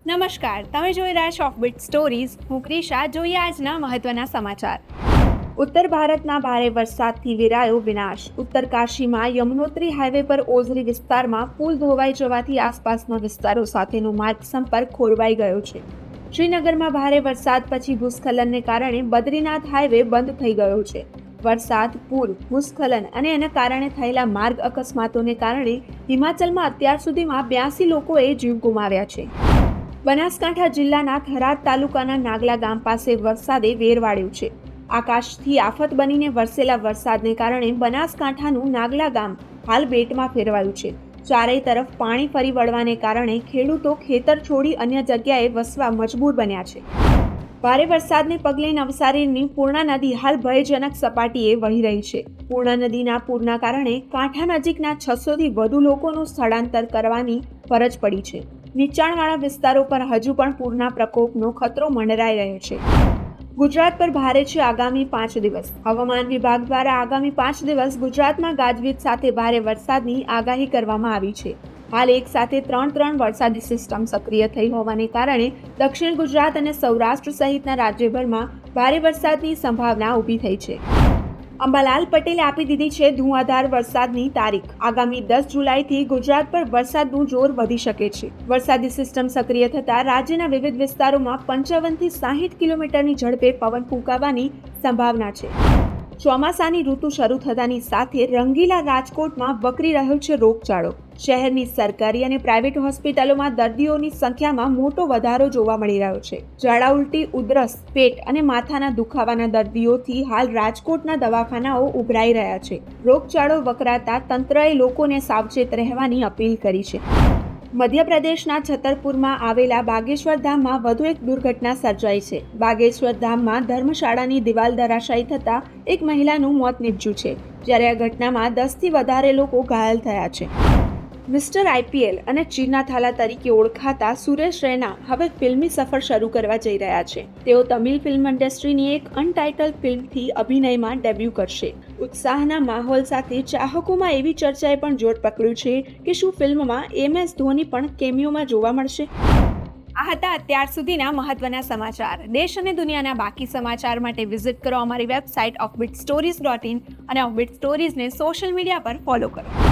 નમસ્કાર, તમે જોઈ રહ્યા છો ઓફબીટ સ્ટોરીઝ. હું ક્રિશા. જોઈએ આજના મહત્વના સમાચાર. ઉત્તર ભારતના ભારે વરસાદથી વિરાયો વિનાશ. ઉત્તર કાશીમાં યમુનોત્રી હાઈવે પર ઓઝરી વિસ્તારમાં પુલ ધોવાઈ જવાથી આસપાસના વિસ્તારો સાથેનો માર્ગ સંપર્ક ખોરવાઈ ગયો છે. શ્રીનગરમાં ભારે વરસાદ પછી ભૂસ્ખલનને કારણે બદ્રીનાથ હાઈવે બંધ થઈ ગયો છે. વરસાદ, પૂર, ભૂસ્ખલન અને એના કારણે થયેલા માર્ગ અકસ્માતોને કારણે હિમાચલમાં અત્યાર સુધીમાં 82 લોકોએ જીવ ગુમાવ્યા છે. બનાસકાંઠા જિલ્લાના થરાદ તાલુકાના નાગલા ગામ પાસે વરસાદે વેર વાળ્યું છે. આકાશથી આફત બનીને વરસેલા વરસાદને કારણે બનાસકાંઠાનું નાગલા ગામ હાલ બેટમાં ફેરવાયું છે. ચારેય તરફ પાણી ફરી વળવાને કારણે ખેડૂતો ખેતર છોડી અન્ય જગ્યાએ વસવા મજબૂર બન્યા છે. ભારે વરસાદને પગલે નવસારીની પૂર્ણા નદી હાલ ભયજનક સપાટીએ વહી રહી છે. પૂર્ણા નદીના પૂરના કારણે કાંઠા નજીકના 600થી વધુ લોકોનું સ્થળાંતર કરવાની ફરજ પડી છે. નીચાણવાળા વિસ્તારો પર હજુ પણ પૂરના પ્રકોપનો ખતરો મંડરાઈ રહ્યો છે. ગુજરાત પર ભારે છે આગામી 5 દિવસ. હવામાન વિભાગ દ્વારા આગામી 5 દિવસ ગુજરાતમાં ગાજવીજ સાથે ભારે વરસાદની આગાહી કરવામાં આવી છે. હાલ એક સાથે ત્રણ વરસાદી સિસ્ટમ સક્રિય થઈ હોવાને કારણે દક્ષિણ ગુજરાત અને સૌરાષ્ટ્ર સહિતના રાજ્યભરમાં ભારે વરસાદની સંભાવના ઊભી થઈ છે. અંબાલાલ પટેલે આપી દીધી છે ધુઆધાર વરસાદની તારીખ. આગામી 10 જુલાઈથી ગુજરાત પર વરસાદનું જોર વધી શકે છે. વરસાદી સિસ્ટમ સક્રિય થતાં રાજ્યના વિવિધ વિસ્તારોમાં 55થી 60 કિલોમીટરની ઝડપે પવન ફૂંકાવાની સંભાવના છે. ચોમાસાની ઋતુ શરૂ થતાની સાથે રંગીલા રાજકોટમાં વકરી રહ્યો છે રોગચાળો. શહેરની સરકારી અને પ્રાઇવેટ હોસ્પિટલોમાં દર્દીઓની સંખ્યામાં મોટો વધારો જોવા મળી રહ્યો છે. ઝાડા ઉલટી, ઉધરસ, પેટ અને માથાના દુખાવાના દર્દીઓથી હાલ રાજકોટના દવાખાનાઓ ઉભરાઈ રહ્યા છે. રોગચાળો વકરાતા તંત્રએ લોકોને સાવચેત રહેવાની અપીલ કરી છે. મધ્યપ્રદેશના છતરપુરમાં આવેલા બાગેશ્વર ધામમાં વધુ એક દુર્ઘટના સર્જાઈ છે. બાગેશ્વર ધામમાં ધર્મશાળાની દિવાલ ધરાશાયી થતાં એક મહિલાનું મોત નીપજ્યું છે, જ્યારે આ ઘટનામાં 10થી વધારે લોકો ઘાયલ થયા છે. મિસ્ટર આઈપીએલ અને ચીના થાલા તરીકે ઓળખાતા સુરેશ રૈના હવે ફિલ્મી સફર શરૂ કરવા જઈ રહ્યા છે. તેઓ તમિલ ફિલ્મ ઇન્ડસ્ટ્રીની એક અનટાઇટલ ફિલ્મથી અભિનયમાં ડેબ્યુ કરશે. ઉત્સાહના માહોલ સાથે ચાહકોમાં એવી ચર્ચાએ પણ જોર પકડ્યું છે કે શું ફિલ્મમાં MS ધોની પણ કેમિયોમાં જોવા મળશે. આ હતા અત્યાર સુધીના મહત્વના સમાચાર. દેશ અને દુનિયાના બાકી સમાચાર માટે વિઝિટ કરો અમારી વેબસાઇટ offbeatstories.in અને ઓફબીટ સ્ટોરીઝને સોશિયલ મીડિયા પર ફોલો કરો.